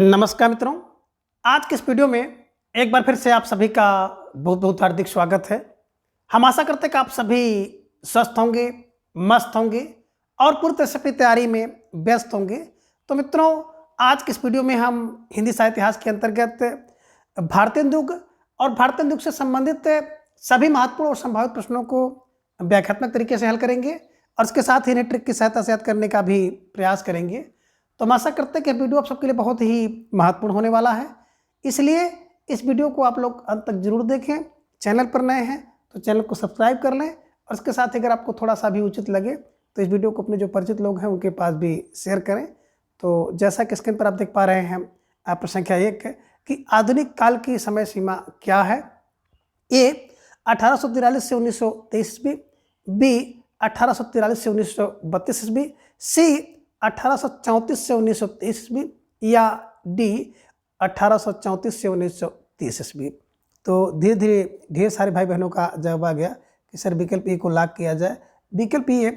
नमस्कार मित्रों। आज के इस वीडियो में एक बार फिर से आप सभी का बहुत बहुत हार्दिक स्वागत है। हम आशा करते हैं कि आप सभी स्वस्थ होंगे, मस्त होंगे और पूरी तरह से अपनी तैयारी में व्यस्त होंगे। तो मित्रों, आज के इस वीडियो में हम हिंदी साहित्य इतिहास के अंतर्गत भारतीय युग और भारतीय युग से संबंधित सभी महत्वपूर्ण और संभावित प्रश्नों को व्याख्यात्मक तरीके से हल करेंगे और इसके साथ ही इन्हें ट्रिक की सहायता से याद करने का भी प्रयास करेंगे। तो हम आशा करते हैं कि वीडियो आप सबके लिए बहुत ही महत्वपूर्ण होने वाला है, इसलिए इस वीडियो को आप लोग अंत तक जरूर देखें। चैनल पर नए हैं तो चैनल को सब्सक्राइब कर लें और इसके साथ अगर आपको थोड़ा सा भी उचित लगे तो इस वीडियो को अपने जो परिचित लोग हैं उनके पास भी शेयर करें। तो जैसा कि स्क्रीन पर आप देख पा रहे हैं, प्रश्न संख्या 1 है कि आधुनिक काल की समय सीमा क्या है। ए 1843 से 1923 ईस्वी, बी 1843 से 1932 ईस्वी, सी 1834 से 1923 ईस्वी या डी 1834 से 1930 ईस्वी। तो धीरे धीरे ढेर सारे भाई बहनों का जवाब आ गया कि सर विकल्प ए को लॉक किया जाए। विकल्प ए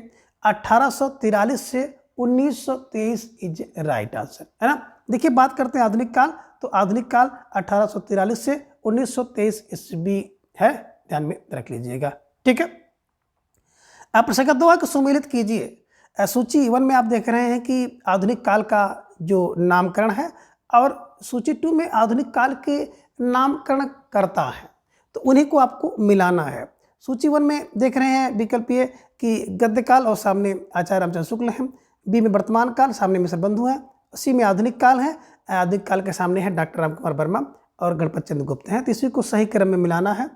1843 से 1923 इज राइट आंसर, है ना। देखिए, बात करते हैं आधुनिक काल, तो आधुनिक काल 1843 से 1923 ईस्वी है, ध्यान में रख लीजिएगा। ठीक है। अब प्रश्न 2 है कि सुमेलित कीजिए। सूची 1 में आप देख रहे हैं कि आधुनिक काल का जो नामकरण है और सूची 2 में आधुनिक काल के नामकरण करता है, तो उन्हीं को आपको मिलाना है। सूची 1 में देख रहे हैं विकल्प ये कि गद्य काल और सामने आचार्य रामचंद्र शुक्ल हैं, बी में वर्तमान काल, सामने मिश्र बंधु हैं, सी में आधुनिक काल है, आधुनिक काल के सामने है डॉक्टर रामकुमार वर्मा और गणपत चंद्र गुप्त हैं। तो इसी को सही क्रम में मिलाना है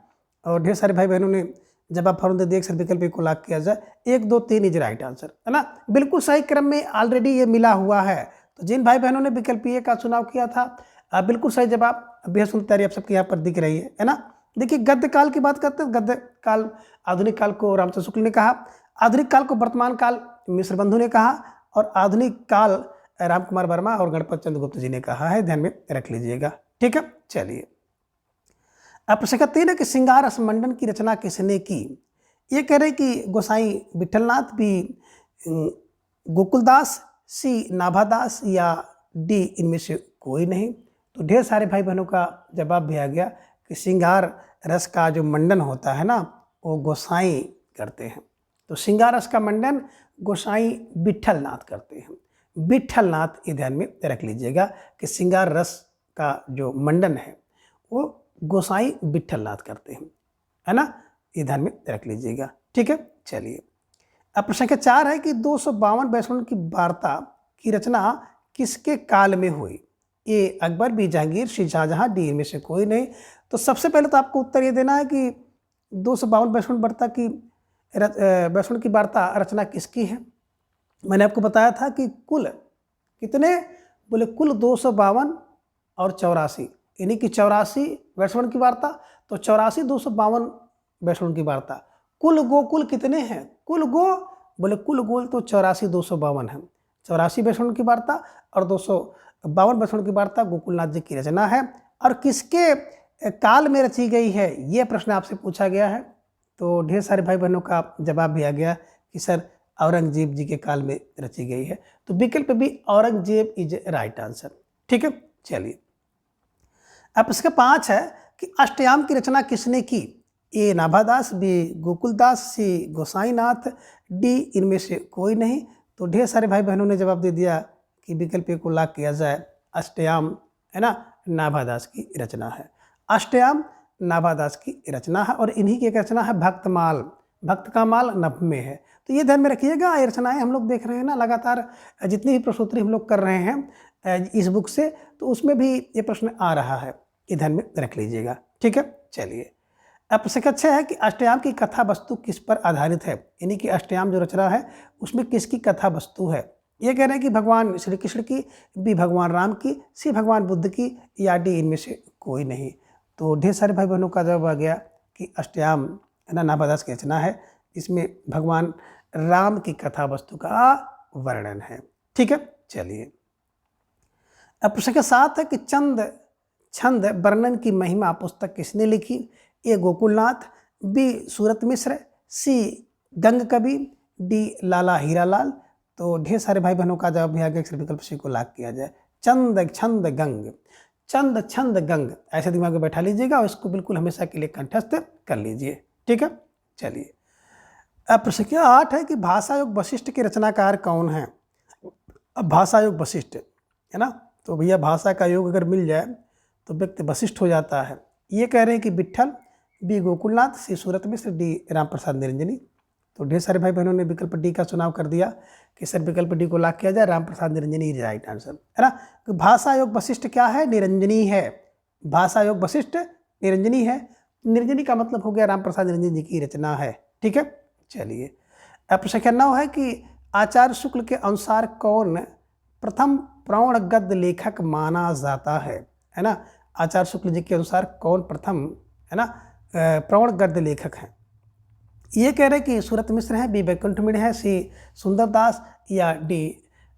और ढेर सारे भाई बहनों ने जब आप फॉर्म दे दिए सर विकल्प को लॉक किया जाए, 1, 2, 3 इज राइट आंसर, है ना। बिल्कुल सही क्रम में ऑलरेडी ये मिला हुआ है। तो जिन भाई बहनों ने विकल्प ए का चुनाव किया था, बिल्कुल सही जवाब, बेहद सुंदर तैयारी आप सबके यहाँ पर दिख रही है ना। देखिए, गद्य काल की बात करते हैं। गद्य काल आधुनिक काल को रामचंद्र शुक्ल ने कहा, आधुनिक काल को वर्तमान काल मिश्र बंधु ने कहा और आधुनिक काल रामकुमार वर्मा और गणपत चंद्र गुप्त जी ने कहा है, ध्यान में रख लीजिएगा। ठीक है, चलिए। अब प्रश्न 3 है कि श्रृंगार रस मंडन की रचना किसने की। ये कह रहे कि गोसाई विठलनाथ, बी गोकुलदास, सी नाभादास या डी इनमें से कोई नहीं। तो ढेर सारे भाई बहनों का जवाब भी आ गया कि श्रृंगार रस का जो मंडन होता है ना, वो गोसाई करते हैं। तो श्रृंगार रस का मंडन गोसाई विठलनाथ करते हैं। विठलनाथ, ये ध्यान में रख लीजिएगा कि श्रृंगार रस का जो मंडन है वो गोसाई विठलनाथ करते हैं, है ना, ये ध्यान में रख लीजिएगा। ठीक है, चलिए। अब प्रश्न संख्या 4 है कि 252 वैष्णव की वार्ता की रचना किसके काल में हुई। ए अकबर, बी जहांगीर, सी शाहजहां, डी इनमें से कोई नहीं। तो सबसे पहले तो आपको उत्तर ये देना है कि 252 वैष्णव की वार्ता रचना किसकी है। मैंने आपको बताया था कि कुल कितने, बोले कुल 252 और 84, यानी कि 84 वैष्णव की वार्ता। तो 84 252 वैष्णव की वार्ता। कुल गोकुल कितने हैं, कुल गो, बोले कुल गोल तो 84 252 है। 84 वैष्णव की वार्ता और 252 वैष्णव की वार्ता गोकुलनाथ जी की रचना है। और किसके काल में रची गई है, यह प्रश्न आपसे पूछा गया है। तो ढेर सारे भाई बहनों का जवाब भी आ गया कि सर औरंगजेब जी के काल में रची गई है। तो विकल्प भी औरंगजेब इज राइट आंसर। ठीक है, चलिए। अब इसका 5 है कि अष्टयाम की रचना किसने की। ए नाभादास, बी गोकुलदास, सी गोसाईनाथ, डी इनमें से कोई नहीं। तो ढेर सारे भाई बहनों ने जवाब दे दिया कि विकल्प ए को लॉक किया जाए। अष्टयाम, है ना, नाभादास की रचना है। अष्टयाम नाभादास की रचना है और इन्हीं की एक रचना है भक्तमाल। भक्त का माल नभ में है। तो ये ध्यान में रखिएगा, ये रचनाएं हम लोग देख रहे हैं ना लगातार, जितनी भी प्रश्नोत्तरी हम लोग कर रहे हैं इस बुक से, तो उसमें भी ये प्रश्न आ रहा है, ये ध्यान में रख लीजिएगा। ठीक है, चलिए। अब प्रश्न 6 है कि अष्टयाम की कथा वस्तु किस पर आधारित है, यानी कि अष्टयाम जो रचना है उसमें किसकी कथा वस्तु है। ये कह रहे हैं कि भगवान श्री कृष्ण की, बी भगवान राम की, सी भगवान बुद्ध की या डी इनमें से कोई नहीं। तो ढेर सारे भाई बहनों का जवाब आ गया कि अष्टयाम, है ना, नाभादास की रचना है, इसमें भगवान राम की कथा वस्तु का वर्णन है। ठीक है, चलिए। अब प्रश्न 7 है कि छंद वर्णन की महिमा पुस्तक किसने लिखी। ए गोकुलनाथ, बी सूरत मिश्र, सी गंग कवि, डी लाला हीरालाल। तो ढेर सारे भाई बहनों का जवाब भी आ गया, विकल्प सी को लॉक किया जाए। चंद छंद गंग, चंद छंद गंग, ऐसे दिमाग में बैठा लीजिएगा और इसको बिल्कुल हमेशा के लिए कंठस्थ कर लीजिए। ठीक है, चलिए। अब प्रश्न 8 है कि भाषा योग वशिष्ठ के रचनाकार कौन है। अब भाषा योग वशिष्ठ है ना, तो भैया भाषा का योग अगर मिल जाए तो व्यक्ति वशिष्ठ हो जाता है। ये कह रहे हैं कि विट्ठल, बी गोकुलनाथ, सी सूरत मिश्र, डी राम प्रसाद निरंजनी। तो ढेर सारे भाई बहनों ने विकल्प डी का चुनाव कर दिया कि सर विकल्प डी को लॉक किया जाए, राम प्रसाद निरंजनी राइट आंसर है ना। तो भाषा योग वशिष्ठ क्या है, निरंजनी है। भाषा योग वशिष्ठ निरंजनी है, निरंजनी का मतलब हो गया राम प्रसाद निरंजन जी की रचना है। ठीक है, चलिए। अब प्रश्न 9 है कि आचार्य शुक्ल के अनुसार कौन प्रथम प्रौढ़ गद्य लेखक माना जाता है ना। आचार्य शुक्ल जी के अनुसार कौन प्रथम है ना प्रौढ़ गद्य लेखक हैं। ये कह रहे हैं कि सूरत मिश्र है, बी वैकुंठ मिश्र है, सी सुंदरदास, या डी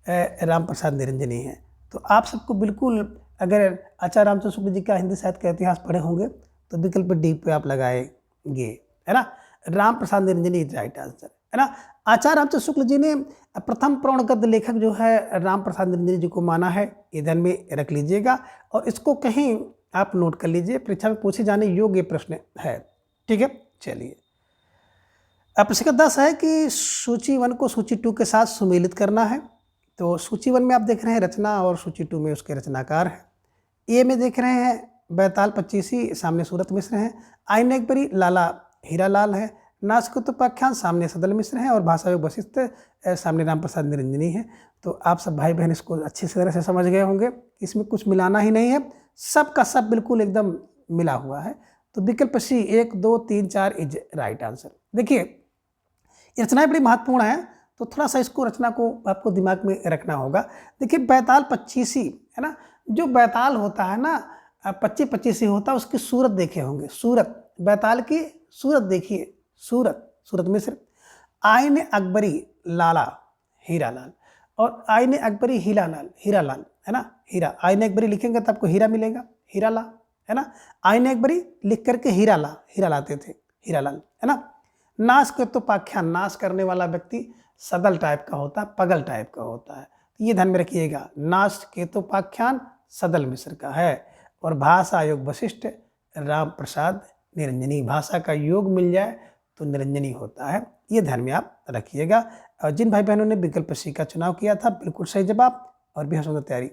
राम प्रसाद निरंजनी है। तो आप सबको बिल्कुल, अगर आचार्य रामचंद्र शुक्ल जी का हिंदी साहित्य का इतिहास पढ़े होंगे तो विकल्प डी पे आप लगाएंगे है ना। राम प्रसाद निरंजनी राइट आंसर है ना। आचार्य रामचंद्र शुक्ल जी ने प्रथम प्रौढ़ गद्य लेखक जो है राम प्रसाद निरंजनी जी को माना है, ये ध्यान में रख लीजिएगा और इसको कहीं आप नोट कर लीजिए, परीक्षा में पूछे जाने योग्य प्रश्न है। ठीक है, चलिए। अब प्रश्न 10 है कि सूची 1 को सूची 2 के साथ सुमेलित करना है। तो सूची 1 में आप देख रहे हैं रचना और सूची 2 में उसके रचनाकार हैं। ए में देख रहे हैं बैताल पच्चीसी, सामने सूरत मिश्र हैं, आईन अकबरी लाला हीरालाल है, नास्कुतोपाख्यान सामने सदल मिश्र हैं और भाषा योग वशिष्ठ सामने राम प्रसाद निरंजनी है। तो आप सब भाई बहन इसको अच्छी तरह से समझ गए होंगे, इसमें कुछ मिलाना ही नहीं है, सब का सब बिल्कुल एकदम मिला हुआ है। तो विकल्प सी 1 2 3 4 इज राइट आंसर। देखिए रचनाएं बड़ी महत्वपूर्ण है, तो थोड़ा सा इसको रचना को आपको दिमाग में रखना होगा। देखिए बैताल पच्चीसी है ना, जो बैताल होता है ना 25-25 होता है, उसकी सूरत देखे होंगे, सूरत बैताल की सूरत देखिए, सूरत मिश्र, आईन अकबरी लाला हीरालाल और आईन अकबरी हीरालाल है ना, हीरा आईन अकबरी लिखेंगे तो आपको हीरा मिलेगा, हीराला है ना। आईन अकबरी लिख करके हीरा लाते थे, हीरालाल है ना। नाश के तो पाख्यान, नाश करने वाला व्यक्ति सदल टाइप का होता है, पगल टाइप का होता है, ये ध्यान में रखिएगा। नाश के तो पाख्यान सदल मिश्र का है और भाषा योग वशिष्ठ राम प्रसाद निरंजनी, भाषा का योग मिल जाए तो निरंजनी होता है, ये ध्यान में आप रखिएगा। और जिन भाई बहनों ने विकल्प सी का चुनाव किया था बिल्कुल सही जवाब और भी सुंदर तैयारी।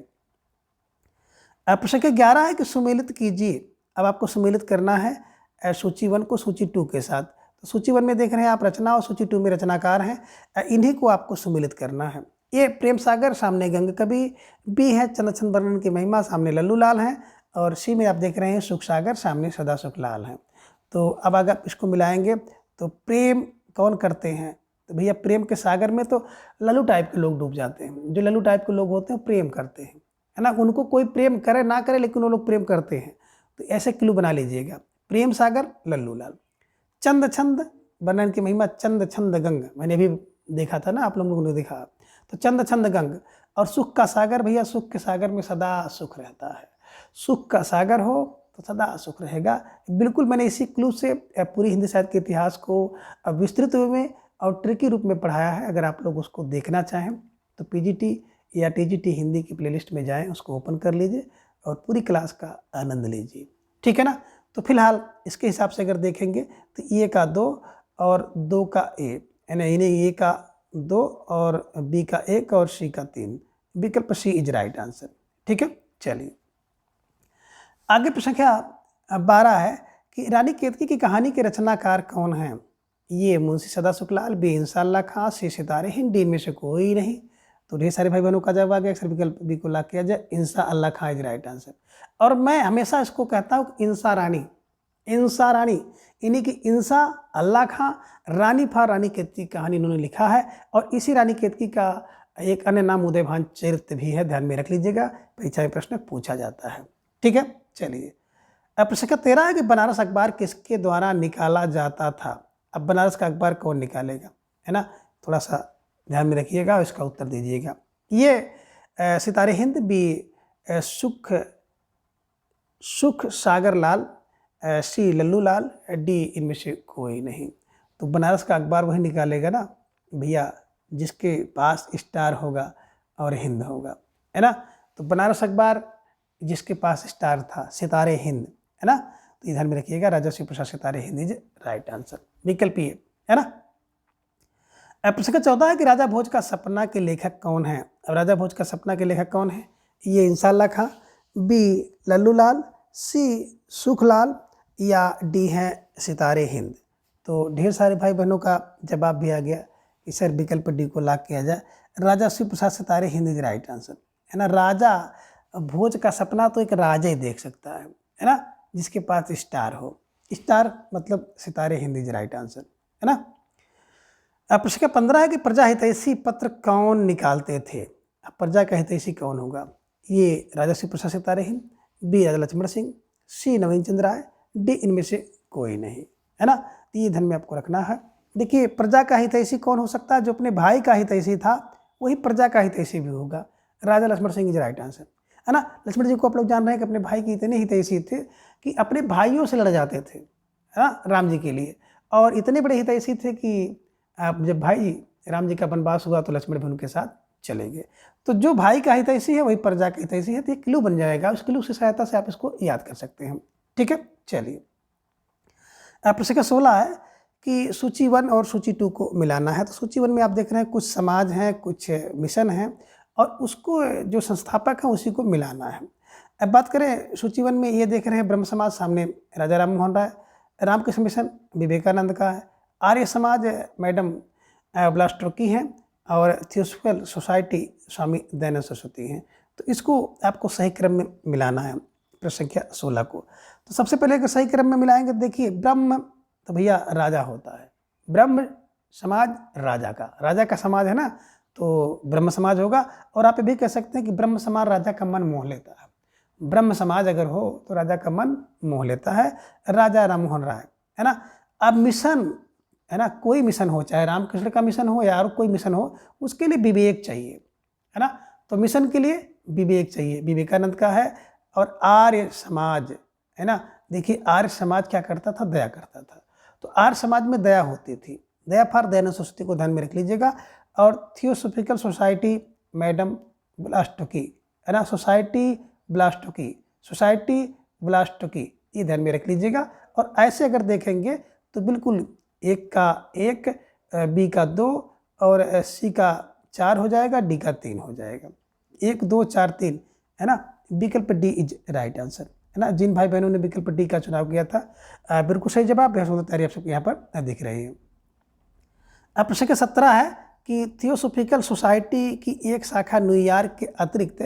प्रश्न 11 है कि सुमेलित कीजिए। अब आपको सुमेलित करना है सूची 1 को सूची 2 के साथ। तो सूची 1 में देख रहे हैं आप रचना और सूची 2 में रचनाकार हैं, इन्हीं को आपको सुमेलित करना है। ये प्रेम सागर, सामने गंग कवि, बी है चंद्रछंद वर्णन की महिमा, सामने लल्लू लाल हैं और सी में आप देख रहे हैं सुख सागर, सामने सदा सुख लाल हैं। तो अब अगर इसको मिलाएंगे तो प्रेम कौन करते हैं, तो भैया प्रेम के सागर में तो लल्लू टाइप के लोग डूब जाते हैं, जो लल्लू टाइप के लोग होते हैं प्रेम करते हैं है ना। उनको कोई प्रेम करे ना करे लेकिन वो लोग प्रेम करते हैं, तो ऐसे क्लू बना लीजिएगा, प्रेम सागर लल्लू लाल। चंद छंद वर्णन की महिमा, चंद छंद गंग, मैंने भी देखा था ना, आप लोगों ने देखा, तो चंद छंद गंग। और सुख का सागर, भैया सुख के सागर में सदा सुख रहता है, सुख का सागर हो तो सदा सुख रहेगा। बिल्कुल मैंने इसी क्लू से पूरी हिंदी साहित्य के इतिहास को विस्तृत रूप में और ट्रिकी रूप में पढ़ाया है। अगर आप लोग उसको देखना चाहें तो पीजीटी या टीजीटी हिंदी की प्लेलिस्ट में जाएं, उसको ओपन कर लीजिए और पूरी क्लास का आनंद लीजिए, ठीक है ना। तो फिलहाल इसके हिसाब से अगर देखेंगे तो ए का 2 और 2 का ए, यानी ए का 2 और बी का 1 और सी का 3, विकल्प सी इज राइट आंसर, ठीक है। चलिए आगे प्रश्न संख्या 12 है कि रानी केतकी की कहानी के रचनाकार कौन हैं। ये मुंशी सदा सुखलाल, बी इंशाअल्लाह खां, सी सितारे हिंद, डी में से कोई नहीं। तो ढेर सारे भाई बहनों का जवाब आ गया, अक्सर विकल्प बी को लॉक किया जाए, इंशाअल्लाह खां इज राइट आंसर। और मैं हमेशा इसको कहता हूँ इंसा रानी, इन्हीं की इंसा अल्लाह खां, रानी फा रानी केतकी की कहानी इन्होंने लिखा है और इसी रानी केतकी का एक अन्य नाम उदयभान चरित्र भी है, ध्यान में रख लीजिएगा, परीक्षा में प्रश्न पूछा जाता है, ठीक है। चलिए अब प्रश्न 13 है कि बनारस अखबार किसके द्वारा निकाला जाता था। अब बनारस का अखबार कौन निकालेगा, है ना, थोड़ा सा ध्यान में रखिएगा और इसका उत्तर दीजिएगा। ये सितारे हिंद, बी सुख सागर लाल, सी लल्लू लाल, डी इनमें से कोई नहीं। तो बनारस का अखबार वही निकालेगा ना भैया जिसके पास स्टार होगा और हिंद होगा, है ना। तो बनारस अखबार जिसके पास स्टार था, सितारे हिंद, है ना, तो ध्यान में रखिएगा राजर्षि प्रसाद सितारे हिंद इज राइट आंसर, विकल्प ये, है ना। प्रश्न 14 है कि राजा भोज का सपना के लेखक कौन है। अब राजा भोज का सपना के लेखक कौन है? ये इंशाअल्लाह खां, बी लल्लू लाल, सी सुखलाल, या डी है सितारे हिंद। तो ढेर सारे भाई बहनों का जवाब भी आ गया कि सर विकल्प डी को लॉक किया जाए, राजा शिव प्रसाद सितारे हिंद इज राइट आंसर, है ना। राजा भोज का सपना तो एक राजा ही देख सकता है ना, जिसके पास स्टार हो, स्टार मतलब सितारे हिंद इज राइट आंसर, है ना। प्रश्न 15 है कि प्रजा हितैषी पत्र कौन निकालते थे। अब प्रजा का हितैषी कौन होगा? ये राजा शिव प्रसाद सितारे हिंद, बी राजा लक्ष्मण सिंह, सी नवीन चंद्र राय, डी इनमें से कोई नहीं, है ना। तो ये ध्यान में आपको रखना है। देखिए प्रजा का हितैषी कौन हो सकता है? जो अपने भाई का हितैषी था वही प्रजा का हितैषी भी होगा, Raja Lakshman Singh is right answer, है ना। लक्ष्मण जी को आप लोग जान रहे हैं कि अपने भाई के इतने हितैषी थे कि अपने भाइयों से लड़ जाते थे, है ना, राम जी के लिए, और इतने बड़े हितैषी थे कि आप जब भाई राम जी का वनवास हुआ तो लक्ष्मण भी उनके साथ चले गए। तो जो भाई का हितैषी है वही प्रजा का हितैषी है। तो ये क्लू बन जाएगा, उस क्लू की सहायता से आप इसको याद कर सकते हैं, ठीक है। चलिए प्रश्न 16 है कि सूची 1 और सूची 2 को मिलाना है। तो सूची 1 में आप देख रहे हैं कुछ समाज हैं, कुछ मिशन हैं, और उसको जो संस्थापक है उसी को मिलाना है। अब बात करें सूची 1 में, ये देख रहे हैं ब्रह्म समाज, सामने राजा राम मोहन राय, रामकृष्ण मिशन विवेकानंद का है, आर्य समाज मैडम ब्लास्टर की हैं, और थियोसॉफिकल सोसाइटी स्वामी दयानंद सरस्वती हैं। तो इसको आपको सही क्रम में मिलाना है प्रश्न संख्या 16 को। तो सबसे पहले अगर सही क्रम में मिलाएंगे, देखिए ब्रह्म तो भैया राजा होता है, ब्रह्म समाज राजा का समाज है ना, तो ब्रह्म समाज होगा। और आप ये भी कह सकते हैं कि ब्रह्म समाज राजा का मन मोह लेता है, ब्रह्म समाज अगर हो तो राजा का मन मोह लेता है, राजा राम मोहन राय, है ना। अब मिशन, है ना, कोई मिशन हो, चाहे रामकृष्ण का मिशन हो या और कोई मिशन हो, उसके लिए विवेक चाहिए, है ना। तो मिशन के लिए विवेक चाहिए, विवेकानंद का है। और आर्य समाज, है ना, देखिए आर्य समाज क्या करता था? दया करता था। तो आर्य समाज में दया होती थी, दया फॉर दयानंद सरस्वती को ध्यान में रख लीजिएगा। और थियोसॉफिकल सोसाइटी मैडम ब्लास्टोकी, है ना, सोसाइटी ब्लास्टोकी, ये ध्यान में रख लीजिएगा। और ऐसे अगर देखेंगे तो बिल्कुल एक का 1, बी का 2, और सी का 4 हो जाएगा, डी का 3 हो जाएगा, 1 2 4 3, है ना। विकल्प डी इज राइट आंसर, है ना। जिन भाई बहनों ने विकल्प डी का चुनाव किया था बिल्कुल सही जवाब, बेहद सुंदर तैयारी आप सबको यहाँ पर दिख रही है। अब प्रश्न 17 है कि थियोसॉफिकल सोसाइटी की एक शाखा न्यूयॉर्क के अतिरिक्त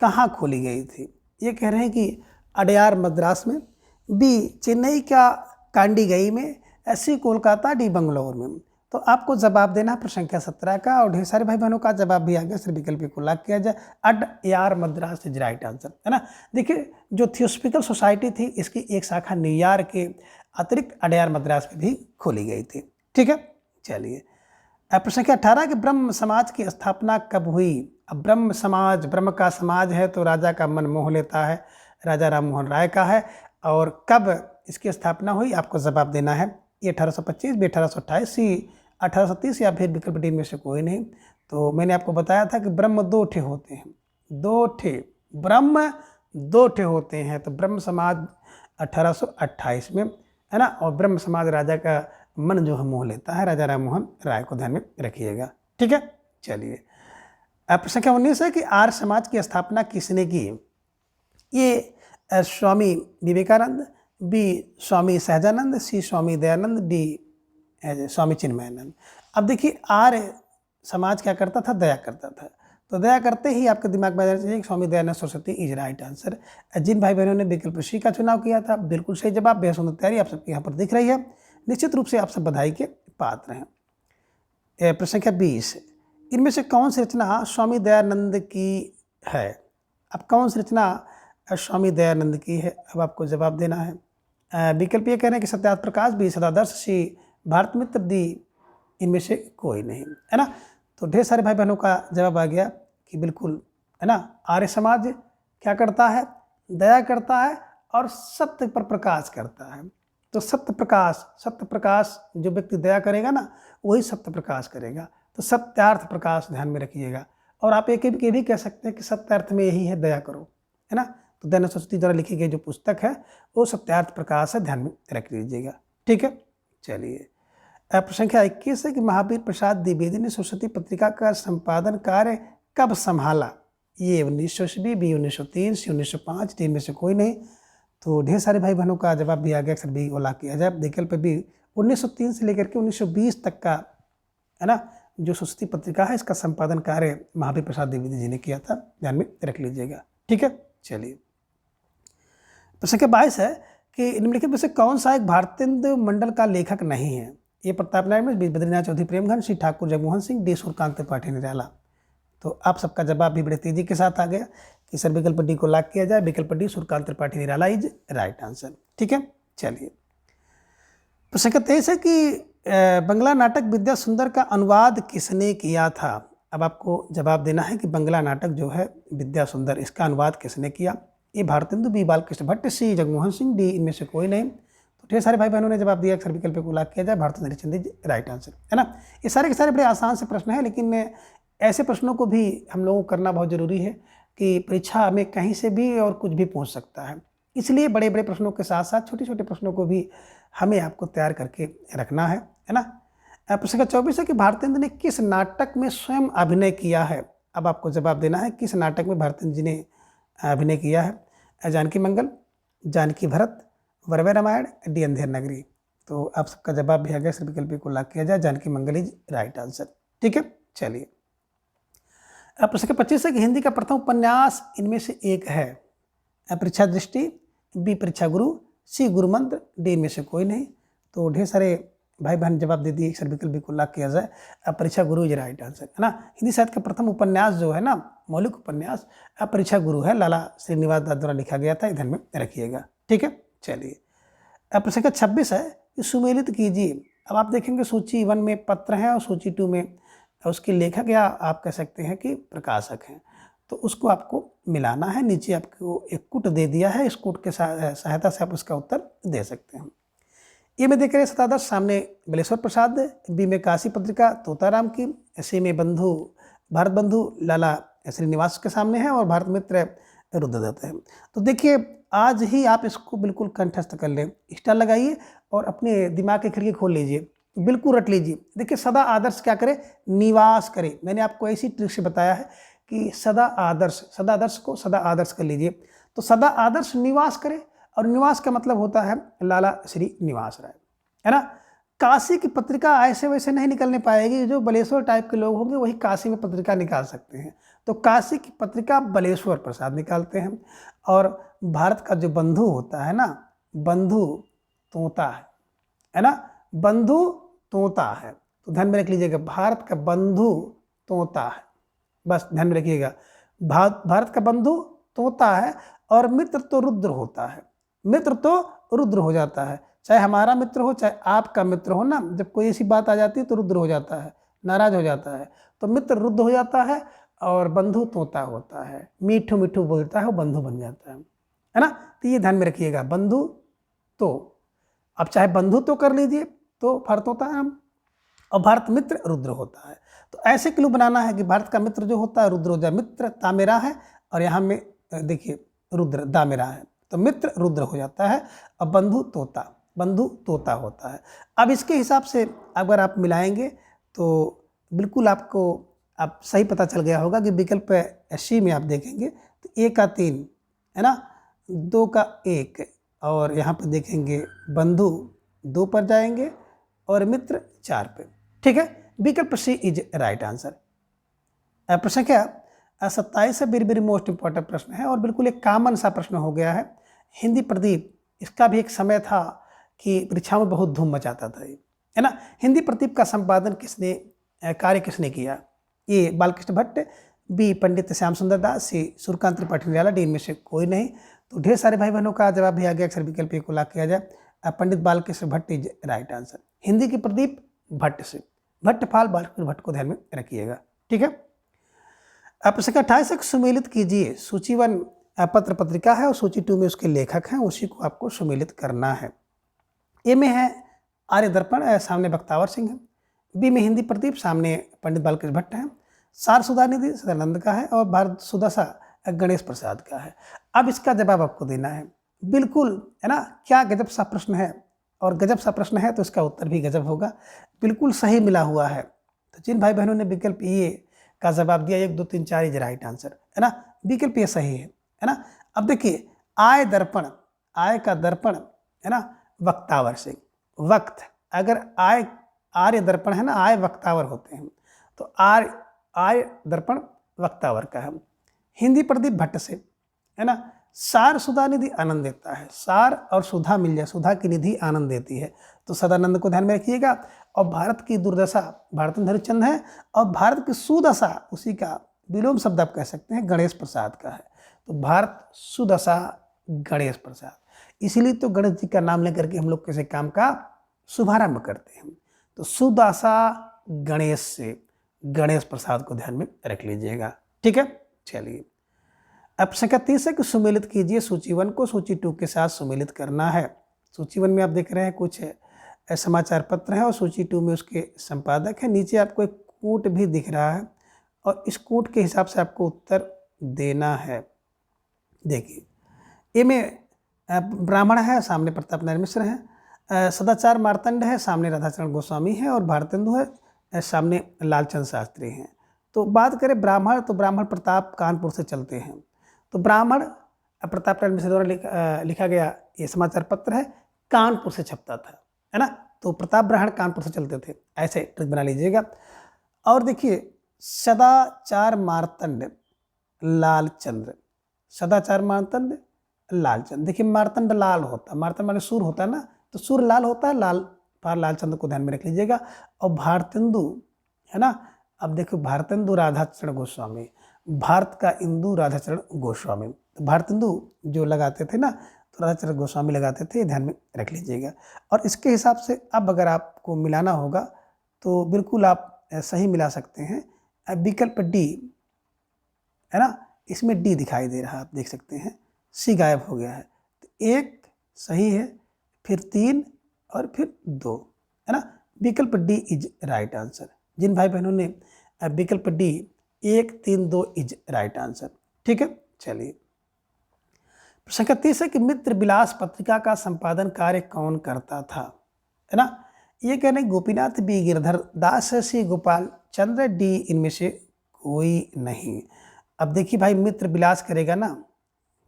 कहाँ खोली गई थी? ये कह रहे हैं कि अडयार मद्रास में, बी चेन्नई का कांडीगई में, सी कोलकाता, डी बंगलौर में। तो आपको जवाब देना है प्रश्न संख्या 17 का, और ढेर सारे भाई बहनों का जवाब भी आ गया, सिर्फ विकल्प को लॉक किया जाए, Adyar Madras is right answer, है ना। देखिए जो थियोसॉफिकल सोसाइटी थी इसकी एक शाखा न्यूयॉर्क के अतिरिक्त अडयार मद्रास में भी खोली गई थी, ठीक है। चलिए प्रश्न संख्या 18 कि ब्रह्म समाज की स्थापना कब हुई? अब ब्रह्म समाज, ब्रह्म का समाज है तो राजा का मन मोह लेता है, राजा राम मोहन राय का है। और कब इसकी स्थापना हुई आपको जवाब देना है। ये 1825, बी 1828, सी 1830, या फिर विकल्प डी में से कोई नहीं। तो मैंने आपको बताया था कि ब्रह्म 2 ठे होते हैं, 2 ठे ब्रह्म 2 ठे होते हैं। तो ब्रह्म समाज 1828 में, है ना, और ब्रह्म समाज राजा का मन जो है मोह लेता है, राजा राम मोहन राय को ध्यान में रखिएगा, ठीक है। चलिए प्रश्न संख्या 19 है कि आर्य समाज की स्थापना किसने की? ये स्वामी विवेकानंद, बी स्वामी सहजानंद, सी स्वामी दयानंद, डी स्वामी चिन्मयानंद। अब देखिए आर्य समाज क्या करता था? दया करता था। तो दया करते ही आपके दिमाग में आ जाना चाहिए कि Swami Dayanand Saraswati is right answer. जिन भाई बहनों ने विकल्प सी का चुनाव किया था बिल्कुल सही जवाब, बेहद सुंदर तैयारी आप सबके यहाँ पर दिख रही है, निश्चित रूप से आप सब बधाई के पात्र हैं। प्रश्न संख्या 20, इनमें से कौन सी रचना स्वामी दयानंद की है? अब कौन सी रचना स्वामी दयानंद की है? अब आपको जवाब देना है। विकल्प ये कह रहे हैं कि सत्यार्थ प्रकाश, बी सदादर्श, सी भारत मित्र, डी इनमें से कोई नहीं, है ना। तो ढेर सारे भाई बहनों का जवाब आ गया कि बिल्कुल, है ना, आर्य समाज क्या करता है? दया करता है और सत्य पर प्रकाश करता है। तो सत्य प्रकाश जो व्यक्ति दया करेगा ना वही सत्य प्रकाश करेगा। तो सत्यार्थ प्रकाश ध्यान में रखिएगा। और आप एक ये भी कह सकते हैं कि सत्यार्थ में यही है, दया करो, है ना। तो दयानंद सरस्वती द्वारा लिखी गई जो पुस्तक है वो सत्यार्थ प्रकाश है, ध्यान में रख लीजिएगा। ठीक है, चलिए। प्रश्न संख्या 21 है कि महावीर प्रसाद द्विवेदी ने सरस्वती पत्रिका का संपादन कार्य कब संभाला? ये 1920, बी 1903, सी 1905, डी में से कोई नहीं। तो ढेर सारे भाई बहनों का जवाब भी आ गया, अक्सर भी ओला किया जाए। विकल्प भी 1903 से लेकर के 1920 तक का, है ना, जो सरस्वती पत्रिका है इसका संपादन कार्य महावीर प्रसाद द्विवेदी जी ने किया था, ध्यान में रख लीजिएगा। ठीक है, चलिए। प्रश्न संख्या 22 है कि निम्नलिखित में से कौन सा एक भारतेंदु मंडल का लेखक नहीं है? ए प्रताप नारायण, बी बद्रीनाथ चौधरी प्रेमघन, सी ठाकुर जगमोहन सिंह, डी सूर्यकांत त्रिपाठी निराला। तो आप सबका जवाब भी बड़े तेजी के साथ आ गया कि सर विकल्प डी को लॉक किया जाए। विकल्प D Suryakant Tripathi Nirala is right answer. ठीक है, चलिए। प्रश्न संख्या 23 है कि बंगला नाटक विद्या सुंदर का अनुवाद किसने किया था? अब आपको जवाब देना है कि बंगला नाटक जो है विद्या सुंदर, इसका अनुवाद किसने किया? ए भारतेंदु, बी बालकृष्ण भट्ट, सी जगमोहन सिंह, डी इनमें से कोई नहीं। तो ढेर सारे भाई बहनों ने जवाब दिया, अक्सर विकल्प को लॉक किया जाए, भारतेंदु हरिश्चंद्र राइट आंसर, है ना। ये सारे के सारे बड़े आसान से प्रश्न हैं, लेकिन ऐसे प्रश्नों को भी हम लोगों को करना बहुत ज़रूरी है कि परीक्षा में कहीं से भी और कुछ भी पूछ सकता है। इसलिए बड़े बड़े प्रश्नों के साथ साथ छोटे छोटे प्रश्नों को भी हमें आपको तैयार करके रखना है ना। प्रश्न संख्या 24 है कि भारतेंदु ने किस नाटक में स्वयं अभिनय किया है? अब आपको जवाब देना है किस नाटक में भारतेंदु जी ने अभिनय किया है। जानकी मंगल, जानकी भरत, वरवै रामायण, डी अंधेर नगरी। तो आप सबका जवाब भी आ गया, सिर्फ विकल्प को लॉक किया जाए, जानकी मंगल इज राइट आंसर। ठीक है, चलिए। प्रश्न संख्या 25 है कि हिंदी का प्रथम उपन्यास इनमें से एक है। परीक्षा दृष्टि, बी परीक्षा गुरु, सी गुरु मंत्र, डी इनमें से कोई नहीं। तो ढेर सारे भाई बहन जवाब दे दिए, सर विकल्प को लॉक किया जाए, परीक्षा गुरु इज राइट आंसर, है ना। हिंदी साहित्य का प्रथम उपन्यास जो है ना, मौलिक उपन्यास परीक्षा गुरु है, लाला श्रीनिवास दास द्वारा लिखा गया था, ध्यान में रखिएगा। ठीक है, चलिए। प्रश्न संख्या 26 है कि सुमेलित कीजिए। अब आप देखेंगे सूची 1 में पत्र है और सूची 2 में उसके लेखक या आप कह सकते हैं कि प्रकाशक हैं। तो उसको आपको मिलाना है। नीचे आपको एक कूट दे दिया है, इस कूट के सहायता से आप उसका उत्तर दे सकते हैं। ए में देख रहे सतादर्श, सामने बलेश्वर प्रसाद, बी में काशी पत्रिका तोताराम की, सी में बंधु भारत बंधु लाला श्रीनिवास के सामने है और भारत मित्र रुद्रदत्त है। तो देखिए आज ही आप इसको बिल्कुल कंठस्थ कर लें, स्टार लगाइए और अपने दिमाग की खिड़की खोल लीजिए, बिल्कुल रट लीजिए। देखिए सदा आदर्श क्या करे, निवास करे। मैंने आपको ऐसी ट्रिक से बताया है कि सदा आदर्श को सदा आदर्श कर लीजिए। तो सदा आदर्श निवास करे, और निवास का मतलब होता है लाला श्री निवास राय, है ना। काशी की पत्रिका ऐसे वैसे नहीं निकलने पाएगी, जो बलेश्वर टाइप के लोग होंगे वही काशी में पत्रिका निकाल सकते हैं। तो काशी की पत्रिका बलेश्वर प्रसाद निकालते हैं। और भारत का जो बंधु होता है ना, बंधु तोता है ना, बंधु तोता है। तो ध्यान में रख लीजिएगा, भारत का बंधु तोता है, बस ध्यान में रखिएगा। भारत का बंधु तोता है और मित्र तो रुद्र होता है, मित्र तो रुद्र हो जाता है। चाहे हमारा मित्र हो चाहे आपका मित्र हो ना, जब कोई ऐसी बात आ जाती है तो रुद्र हो जाता है, नाराज हो जाता है। तो मित्र रुद्र हो जाता है और बंधु तोता होता है, मीठू मीठू बोलता है, वो बंधु बन जाता है ना। तो ये ध्यान में रखिएगा, बंधु तो, अब चाहे बंधु तो कर लीजिए तो भारत होता है हम, और भारत मित्र रुद्र होता है। तो ऐसे क्लू बनाना है कि भारत का मित्र जो होता है रुद्र हो जाए। मित्र तामेरा है और यहाँ में देखिए रुद्र दामेरा है, तो मित्र रुद्र हो जाता है और बंधु तोता होता है। अब इसके हिसाब से अगर आप मिलाएंगे तो बिल्कुल आपको आप सही पता चल गया होगा कि विकल्प सी में आप देखेंगे तो 1 का 3 है ना, 2 का 1, और यहाँ पर देखेंगे बंधु 2 पर जाएंगे और मित्र 4 पे। ठीक है, विकल्प सी इज राइट आंसर। प्रश्न क्या 27 है, वेरी मोस्ट इंपॉर्टेंट प्रश्न है और बिल्कुल एक कॉमन सा प्रश्न हो गया है। हिंदी प्रदीप, इसका भी एक समय था कि परीक्षा में बहुत धूम मचाता था, है ना। हिंदी प्रदीप का संपादन कार्य किसने किया? ए बालकृष्ण भट्ट, बी पंडित श्याम सुंदर दास, सी सूर्यकांत त्रिपाठी निराला, डी इनमें से कोई नहीं। तो ढेर सारे भाई बहनों का जवाब भी आ गया, अक्सर विकल्प को लॉक किया जाए, Pandit Balkrishna Bhatt is right answer. Hindi की प्रदीप भट्ट से, भट्टफाल बालकृष्ण भट्ट को ध्यान में रखिएगा। ठीक है, प्रश्न 28 सुमेलित कीजिए। सूची 1 पत्र पत्रिका है और सूची 2 में उसके लेखक हैं, उसी को आपको सुमेलित करना है। ए में है आर्य दर्पण, सामने बख्तावर सिंह है। बी में हिंदी प्रदीप, सामने पंडित बालकृष्ण भट्ट हैं। सार सुधा निधि सदानंद का है और भारत सुदशा गणेश प्रसाद का है। अब इसका जवाब आपको देना है, बिल्कुल, है ना। क्या गजब सा प्रश्न है, और गजब सा प्रश्न है तो इसका उत्तर भी गजब होगा, बिल्कुल सही मिला हुआ है। तो जिन भाई बहनों ने विकल्प ए का जवाब दिया 1 2 3 4 इज राइट आंसर, है ना, विकल्प ए सही है ना। अब देखिए आय दर्पण, आय का दर्पण, है ना, वक्तावर से, वक्त, अगर आय आर्य दर्पण है ना, आय वक्तावर होते हैं, तो आय दर्पण वक्तावर का है। हिंदी प्रदीप भट्ट से, है ना, सार सुधा निधि आनंद देता है, सार और सुधा मिल जाए, सुधा की निधि आनंद देती है, तो सदानंद को ध्यान में रखिएगा। और भारत की दुर्दशा भारतेंदु हरिश्चंद्र है, और भारत की सुदशा उसी का विलोम शब्द आप कह सकते हैं गणेश प्रसाद का है। तो भारत सुदशा गणेश प्रसाद, इसीलिए तो गणेश जी का नाम लेकर के हम लोग किसी काम का शुभारंभ करते हैं। तो सुदशा गणेश से गणेश प्रसाद को ध्यान में रख लीजिएगा, ठीक है। चलिए अब संख्या 30 है कि सुमेलित कीजिए, सूची 1 को सूची 2 के साथ सुमेलित करना है। सूची 1 में आप देख रहे हैं कुछ समाचार पत्र है और सूची 2 में उसके संपादक है। नीचे आपको एक कूट भी दिख रहा है और इस कूट के हिसाब से आपको उत्तर देना है। देखिए ए में ब्राह्मण है, सामने प्रताप नारायण मिश्र है, सदाचार मार्तंड है, सामने राधाचरण गोस्वामी है, और भारतेंदु है, सामने लालचंद शास्त्री हैं। तो बात करें ब्राह्मण, तो ब्राह्मण प्रताप कानपुर से चलते हैं। तो ब्राह्मण प्रताप नारायण मिश्र द्वारा लिखा गया ये समाचार पत्र है, कानपुर से छपता था, है ना। तो प्रताप ब्राह्मण कानपुर से चलते थे, ऐसे ट्रिक बना लीजिएगा। और देखिए सदाचार मार्तंड लालचंद्र, सदाचार मार्तंड लालचंद, देखिए मार्तंड लाल होता है, मार्तंड माने सूर होता है ना, तो सूर लाल होता है, लाल पार लालचंद को ध्यान में रख लीजिएगा। और भारतेंदु, है ना, अब देखो भारतेंदु राधाचरण गोस्वामी, भारत का इंदु राधाचरण गोस्वामी, तो भारतेंदु जो लगाते थे ना, तो राधाचरण गोस्वामी लगाते थे, ध्यान में रख लीजिएगा। और इसके हिसाब से अब अगर आपको मिलाना होगा तो बिल्कुल आप सही मिला सकते हैं। विकल्प डी, है ना, इसमें डी दिखाई दे रहा है, आप देख सकते हैं, सी गायब हो गया है। तो 1 सही है, फिर 3 और फिर 2, है ना। विकल्प डी इज राइट आंसर। जिन भाई बहनों ने विकल्प डी 1 3 2 इज राइट आंसर, ठीक है। चलिए संख्या 30 है कि मित्र विलास पत्रिका का संपादन कार्य कौन करता था, है ना। ये कहने गोपीनाथ बी गिरधर दास सी गोपाल चंद्र डी, इनमें से कोई नहीं। अब देखिए भाई मित्र विलास करेगा ना,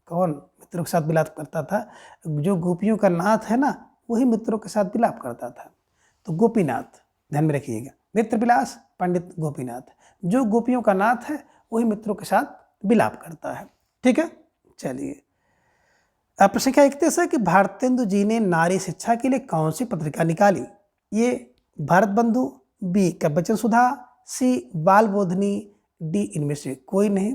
कौन मित्रों के साथ विलाप करता था, जो गोपियों का नाथ है ना, वही मित्रों के साथ विलाप करता था। तो गोपीनाथ ध्यान में रखिएगा, मित्र विलास पंडित गोपीनाथ, जो गोपियों का नाथ है वही मित्रों के साथ विलाप करता है, ठीक है। चलिए प्रश्न संख्या 31 है कि भारतेंदु जी ने नारी शिक्षा के लिए कौन सी पत्रिका निकाली। ये भारत बंधु, बी कव्यवचन सुधा, सी बाल बोधनी, डी इनमें से कोई नहीं।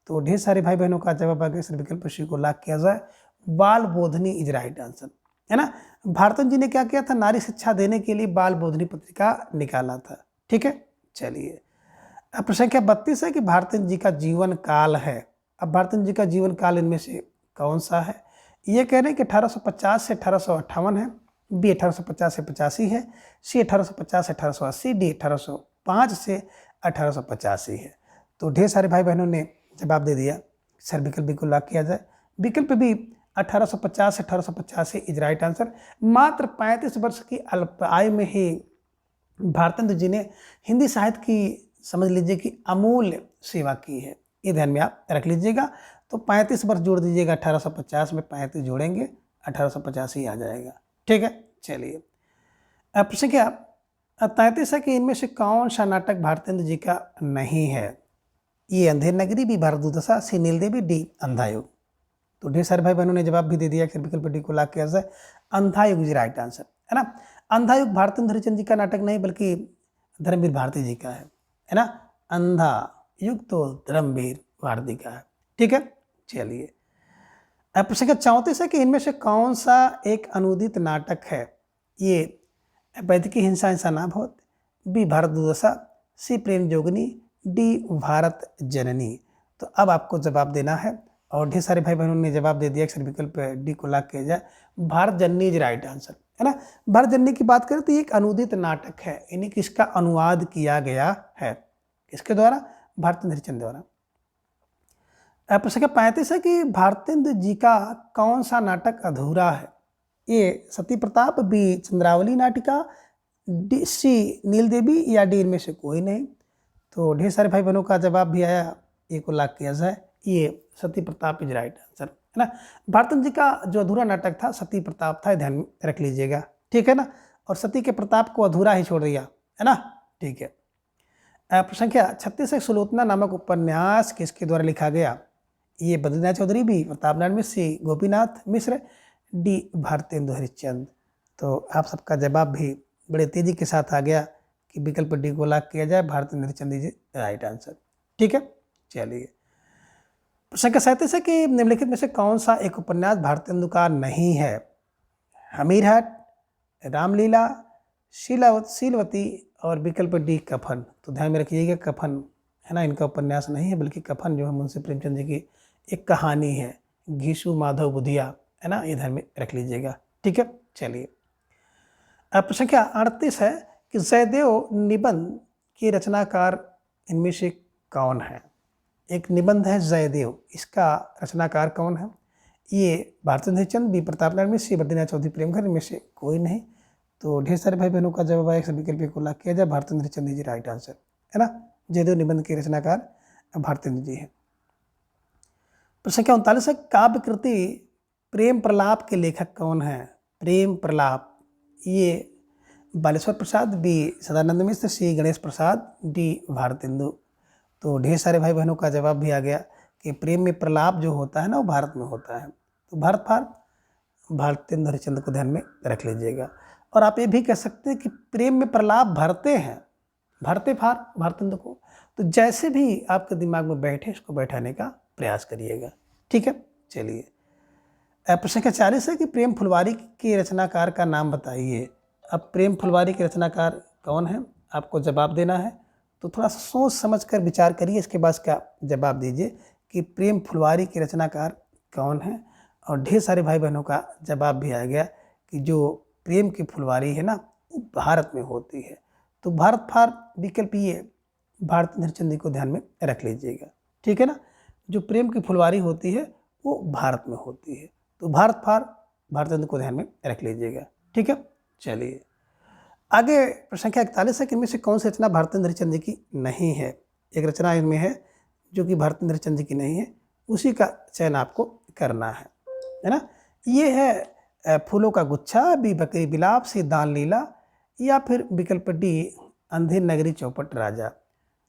तो ढेर सारे भाई बहनों का जवाब आ गया, सर विकल्प सी को लॉक किया जाए, बाल बोधनी इज राइट आंसर, है ना। भारतेंदु जी ने क्या किया था, नारी शिक्षा देने के लिए बाल बोधनी पत्रिका निकाला था, ठीक है। चलिए अब प्रश्न संख्या 32 है कि भारतेंदु जी का जीवन काल है। अब भारतेंदु जी का जीवन काल इनमें से कौन सा है। ये कह रहे हैं कि 1850 से 1858 है, बी 1850 से 85 है, सी 1850 से 1880, डी 1805 से 1885 है। तो ढेर सारे भाई बहनों ने जवाब दे दिया, सर विकल्प बी को लॉक किया जाए। विकल्प बी 1850 से 1885 इज राइट आंसर। मात्र 35 वर्ष की अल्प आयु में ही भारतेंदु जी ने हिंदी साहित्य की समझ लीजिए कि अमूल्य सेवा की है, ये ध्यान में आप रख लीजिएगा। तो 35 वर्ष जोड़ दीजिएगा, 1850 में 35 जोड़ेंगे 1885 आ जाएगा, ठीक है। चलिए प्रश्न क्या 33 है कि इनमें से कौन सा नाटक भारतेंदु जी का नहीं है। ये अंधेर नगरी, बी भारत दुर्दशा, सी नील देवी, डी अंधायुग। तो ढेर सारे भाई बहनों ने जवाब भी दे दिया, फिर विकल्प डी को लॉक किया जाए, अंधायुग इज राइट आंसर, है ना। अंधायुग भारतेंदु हरिश्चंद्र जी का नाटक नहीं बल्कि धर्मवीर भारती जी का है ना। अंधा युग तो धर्मवीर भारती का है, ठीक है। चलिए अब प्रश्न का 34 है कि इनमें से कौन सा एक अनुदित नाटक है। ये वैदिकी हिंसा हिंसा ना बहुत, बी भारत दुर्दशा, सी प्रेम जोगनी, डी भारत जननी। तो अब आपको जवाब देना है और ढेर सारे भाई बहनों ने जवाब दे दिया, अक्सर विकल्प डी को लॉक किया जाए, भारत जननी इज राइट आंसर, है ना। भारत जननी की बात करें तो ये एक अनुदित नाटक है, यानी कि इसका अनुवाद किया गया है, इसके द्वारा भारतेंद्र हरिश्चंद्र द्वारा। प्रश्न संख्या 35 है कि भारतेंद्र जी का कौन सा नाटक अधूरा है? ए सती प्रताप, बी चंद्रावली नाटिका, डी सी नील देवी, या डी इनमें से कोई नहीं। तो ढेर सारे भाई बहनों का जवाब भी आया, ए को लॉक किया जाए, ये सती प्रताप इज राइट आंसर, है ना। भारतेंद्र जी का जो अधूरा नाटक था सती प्रताप था, ध्यान में रख लीजिएगा, ठीक है ना। और सती के प्रताप को अधूरा ही छोड़ दिया, है ना, ठीक है। प्रश्न संख्या 36 है, सुलोचना नामक उपन्यास किसके द्वारा लिखा गया? ये बद्रीनाथ चौधरी, बी प्रताप नारायण मिश्र, सी गोपीनाथ मिश्र, डी भारतेंदु हरिश्चंद्र। तो आप सबका जवाब भी बड़े तेजी के साथ आ गया कि विकल्प डी को लॉक किया जाए, भारतेंदु हरिश्चंद्र जी राइट आंसर, ठीक है। चलिए प्रश्न का 37 है कि निम्नलिखित में से कौन सा एक उपन्यास भारतेंदु का नहीं है? हमीरहट, रामलीला, शीलवती और विकल्प डी कफन। तो ध्यान में रखिएगा कफन, है ना, इनका उपन्यास नहीं है, बल्कि कफन जो है मुंशी प्रेमचंद जी की एक कहानी है, घीसू माधव बुधिया, है ना, ये ध्यान में रख लीजिएगा, ठीक है। चलिए प्रश्न संख्या 38 है कि जयदेव निबंध के रचनाकार इनमें से कौन है? एक निबंध है जयदेव, इसका रचनाकार कौन है? ये भारतेंद्र हरिश्चंद्र, बी प्रताप नारायण मिश्र, सी बद्रीनाथ चौधरी प्रेमघर, इनमें से कोई नहीं। तो ढेर सारे भाई बहनों का जवाब आया, विकल्प को लॉक किया जाए, भारतेंद्र हरिश्चंद्र जी राइट आंसर, है ना। जयदेव निबंध के रचनाकार भारतेंद्र जी हैं। प्रश्न संख्या 39 है, काव्य कृति प्रेम प्रलाप के लेखक कौन है? प्रेम प्रलाप, ये बालेश्वर प्रसाद, बी सदानंद मिश्र, सी गणेश प्रसाद, डी भारतेंदु। तो ढेर सारे भाई बहनों का जवाब भी आ गया कि प्रेम में प्रलाप जो होता है ना वो भारत में होता है। तो भारत फार भारतेंदु हरिश्चंद्र को ध्यान में रख लीजिएगा। और आप ये भी कह सकते हैं कि प्रेम में प्रलाप भरते हैं, भरते फार भारतेंदु को। तो जैसे भी आपके दिमाग में बैठे इसको बैठाने का प्रयास करिएगा, ठीक है। चलिए प्रश्न संख्या 40 है कि प्रेम फुलवारी के रचनाकार का नाम बताइए। अब प्रेम फुलवारी के रचनाकार कौन है आपको जवाब देना है, तो थोड़ा सा सोच समझ कर विचार करिए, इसके बाद क्या जवाब दीजिए कि प्रेम फुलवारी के रचनाकार कौन है। और ढेर सारे भाई बहनों का जवाब भी आ गया कि जो प्रेम की फुलवारी है ना वो भारत में होती है। तो भारत फार विकल्प ये भारतेंद्र हरिश्चंद्र को ध्यान में रख लीजिएगा, ठीक है ना। जो प्रेम की फुलवारी होती है वो भारत में होती है, तो भारत फार भारतेंद्र को ध्यान में रख लीजिएगा, ठीक है। चलिए आगे प्रश्न संख्या 41 है कि इनमें से कौन सी रचना भारतेंद्र हरिश्चंद्र की नहीं है? एक रचना इनमें है जो कि भारतेंद्र हरिश्चंद्र की नहीं है, उसी का चयन आपको करना है ना। ये है फूलों का गुच्छा, बी बकरी बिलाप, सी दान लीला, या फिर विकल्प डी अंधेर नगरी चौपट राजा।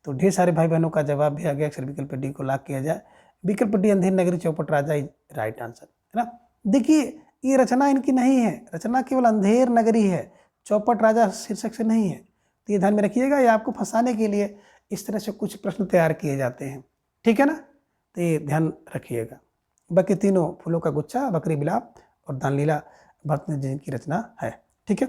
तो ढेर सारे भाई बहनों का जवाब भी आ गया, अक्सर विकल्प डी को लॉक किया जाए, विकल्प डी अंधेर नगरी चौपट राजा राइट आंसर, है ना। देखिए ये रचना इनकी नहीं है, रचना केवल अंधेर नगरी है, चौपट राजा शीर्षक से नहीं है। तो ये ध्यान में रखिएगा, ये आपको फंसाने के लिए इस तरह से कुछ प्रश्न तैयार किए जाते हैं, ठीक है ना। तो ये ध्यान रखिएगा। बाकी तीनों फूलों का गुच्छा, बकरी बिलाप और दानलीला भारतेंद्र जी की रचना है, ठीक है।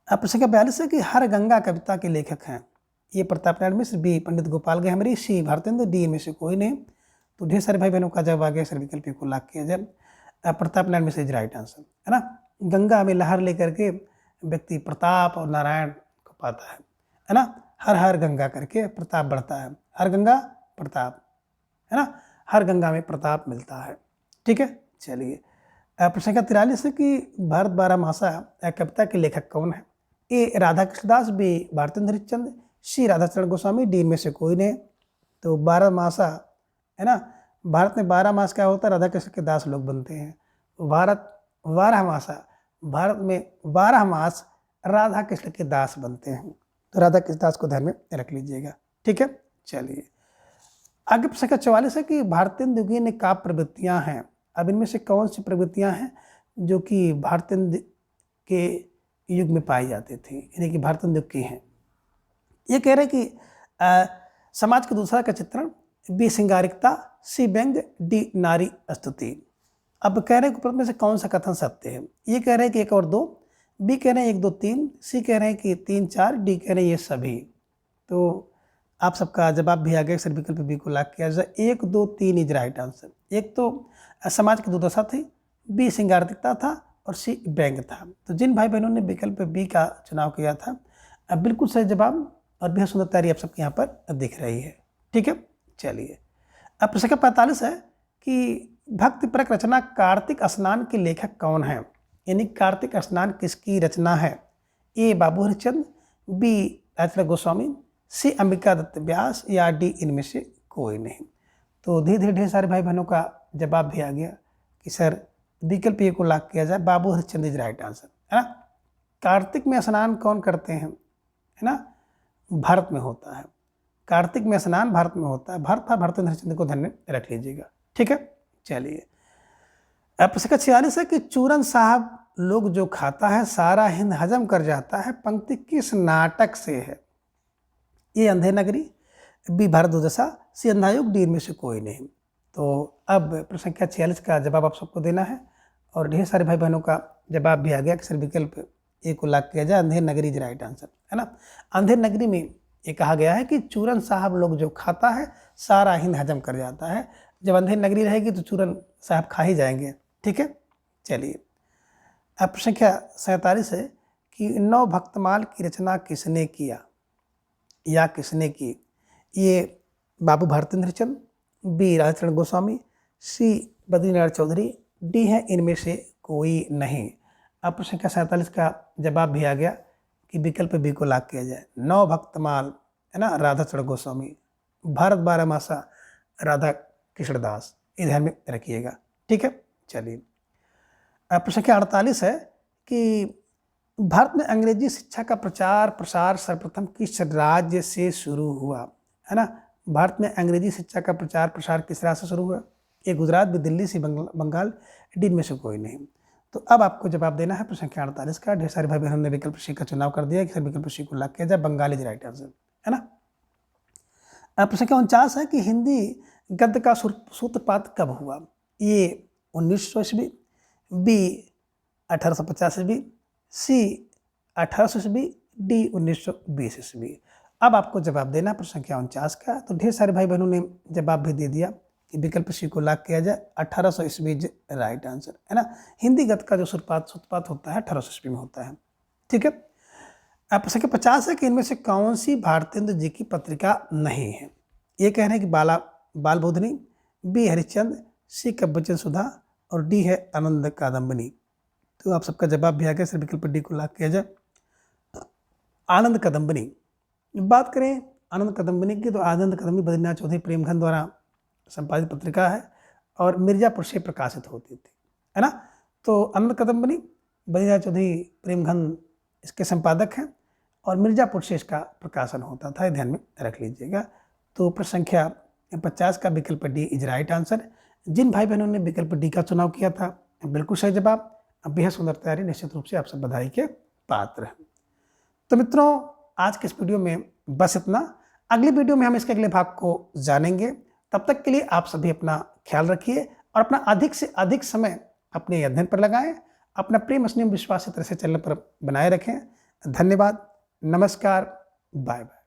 अब प्रश्न संख्या 42 है कि हर गंगा कविता के लेखक हैं। ये प्रताप नारायण मिश्र, बी पंडित गोपाल गहमरी, सी भारतेंद्र, डी में से कोई नहीं। तो ढेर सारे भाई बहनों का जवाब आ गया, सर विकल्प को लॉक किया जाए, Pratap Narayan Mishra is right answer, है ना। गंगा में लहर लेकर के व्यक्ति प्रताप और नारायण को पाता है ना। हर हर गंगा करके प्रताप बढ़ता है, हर गंगा प्रताप, है ना, हर गंगा में प्रताप मिलता है, ठीक है। चलिए प्रश्न संख्या 43 है कि भारत बारहमासा कविता के लेखक कौन है? ए राधा कृष्णदास, बी भारतेंद्र हरिश्चंद्र, सी राधाचरण गोस्वामी, डी में से कोई नहीं। तो बारहमासा, है ना, भारत में 12 मास क्या होता है, राधा कृष्ण के दास लोग बनते हैं। भारत 12 मासा, भारत में 12 मास राधा कृष्ण के दास बनते हैं। तो राधा कृष्ण दास को ध्यान में रख लीजिएगा, ठीक है। चलिए आगे प्रश्न संख्या 44 है कि भारतेंदु की ने काव्य प्रवृत्तियाँ हैं। अब इनमें से कौन सी प्रवृत्तियाँ हैं जो कि भारतेंदु के युग में पाई जाती थी, यानी कि भारतेंदु की हैं। ये कह रहे हैं कि समाज की दूसरा का चित्रण, बी श्रृंगारिकता, सी व्यंग, डी नारी स्तुति। अब कह रहे हैं कि में से कौन सा कथन सत्य है? ये कह रहे हैं कि 1 और 2, बी कह रहे हैं 1 2 3, सी कह रहे हैं कि 3 4, डी कह रहे हैं ये सभी। तो आप सबका जवाब भी आ गया, सर विकल्प बी को लॉक किया जाए, 1 2 3 इज राइट आंसर। एक तो समाज की दुर्दशा थी, बी श्रृंगारिकता था और सी व्यंग था। तो जिन भाई बहनों ने विकल्प बी का चुनाव किया था, अब बिल्कुल सही जवाब और बेहद सुंदर तैयारी आप सबके यहाँ पर दिख रही है। ठीक है, चलिए अब प्रश्न 45 है कि भक्तिपरक रचना कार्तिक स्नान के लेखक कौन है, यानी कार्तिक स्नान किसकी रचना है। ए बाबू हरिश्चंद्र, बी राजचंद्र गोस्वामी, सी अंबिका दत्त व्यास या डी इनमें से कोई नहीं। तो धीरे धीरे ढेर सारे भाई बहनों का जवाब भी आ गया कि सर विकल्प ए को लॉक किया जाए, बाबू हरिश्चंद्र इज राइट आंसर, है ना। कार्तिक में स्नान कौन करते हैं, है ना, भारत में होता है। कार्तिक में स्नान भारत में होता है। भारत भारतेंद्र हरिश्चंद्र को ध्यान में रख लीजिएगा। ठीक है, चलिए अब प्रश्न 46 है कि चूरन साहब लोग जो खाता है सारा हिंद हजम कर जाता है, पंक्ति किस नाटक से है। ये अंधेर नगरी, बी भारत दुर्दशा, सी अंधायुग, डी में से कोई नहीं। तो अब प्रश्न संख्या 46 का जवाब आप सबको देना है और ढेर सारे भाई बहनों का जवाब भी आ गया कि सर विकल्प ए को लॉक किया जाए, Andher Nagari is right answer, है ना। अंधेर नगरी में ये कहा गया है कि चूरन साहब लोग जो खाता है सारा हिंद हजम कर जाता है। जब अंधेर नगरी रहेगी तो चूरन साहब खा ही जाएंगे। ठीक है, चलिए अब प्रश्न संख्या 47 है कि नौ भक्तमाल की रचना किसने किया या किसने की। ये बाबू भारतेंद्र हरिश्चंद्र, बी राजचंद्र गोस्वामी, सी बद्रीनाथ चौधरी, डी है इनमें से कोई नहीं। अब प्रश्न संख्या 47 का जवाब भी आ गया कि विकल्प बी को लॉक किया जाए, नौ भक्तमाल, है ना, राधाचरण गोस्वामी, भारत बारहमासा, राधा कृष्णदास, ये ध्यान में रखिएगा। ठीक है, चलिए अब प्रश्न संख्या 48 है कि भारत में अंग्रेजी शिक्षा का प्रचार प्रसार सर्वप्रथम किस राज्य से शुरू हुआ, है ना। भारत में अंग्रेजी शिक्षा का प्रचार प्रसार किस राज्य से शुरू हुआ। ए गुजरात, बी दिल्ली, सी बंगाल, डी में से कोई नहीं। तो अब आपको जवाब देना है प्रश्न संख्या 48 का। ढेर सारे भाई बहनों ने विकल्प सी का चुनाव कर दिया कि सर विकल्प सी को लॉक किया जाए, बंगाल इज राइट आंसर, है ना। अब प्रश्न संख्या 49 है कि हिंदी गद्य का सूत्रपात कब हुआ। ए 1900 ईस्वी, बी 1850 ईस्वी, सी 1800 ईस्वी, डी 1920 ईस्वी। अब आपको जवाब देना प्रश्न संख्या 49 का। तो ढेर सारे भाई बहनों ने जवाब भी दे दिया कि विकल्प सी को लॉक किया जाए, 1800 ईस्वी राइट आंसर, है ना। हिंदी गद्य का जो सूत्रपात होता है 1800 ईस्वी में होता है। ठीक है, अब प्रश्न 50 है कि इनमें से कौन सी भारतेंद्र जी की पत्रिका नहीं है। ये कह रहे हैं कि बाल बोधनी, बी हरिश्चंद्र, सी कब्बचन सुधा और डी है आनंद कादम्बनी। तो आप सबका जवाब भी आ गया, सर विकल्प डी को लॉक किया जाए, आनंद कादम्बनी। बात करें आनंद कादम्बनी की तो आनंद कादम्बनी बद्रीनाथ चौधरी प्रेमघन द्वारा संपादित पत्रिका है और मिर्जापुर से प्रकाशित होती थी, है ना। तो आनंद कादम्बनी बद्रीनाथ चौधरी प्रेमघन इसके संपादक हैं और मिर्जापुर से इसका प्रकाशन होता था, ध्यान में रख लीजिएगा। तो प्रश्न संख्या 50 का विकल्प डी इज राइट आंसर। जिन भाई बहनों ने विकल्प डी का चुनाव किया था बिल्कुल सही जवाब। अब बेहद सुंदर तैयारी, निश्चित रूप से आप सब बधाई के पात्र हैं। तो मित्रों आज के इस वीडियो में बस इतना। अगली वीडियो में हम इसके अगले भाग को जानेंगे। तब तक के लिए आप सभी अपना ख्याल रखिए और अपना अधिक से अधिक समय अपने अध्ययन पर लगाएं। अपना प्रेम स्नेह विश्वास इस तरह से चैनल पर बनाए रखें। धन्यवाद, नमस्कार, बाय बाय।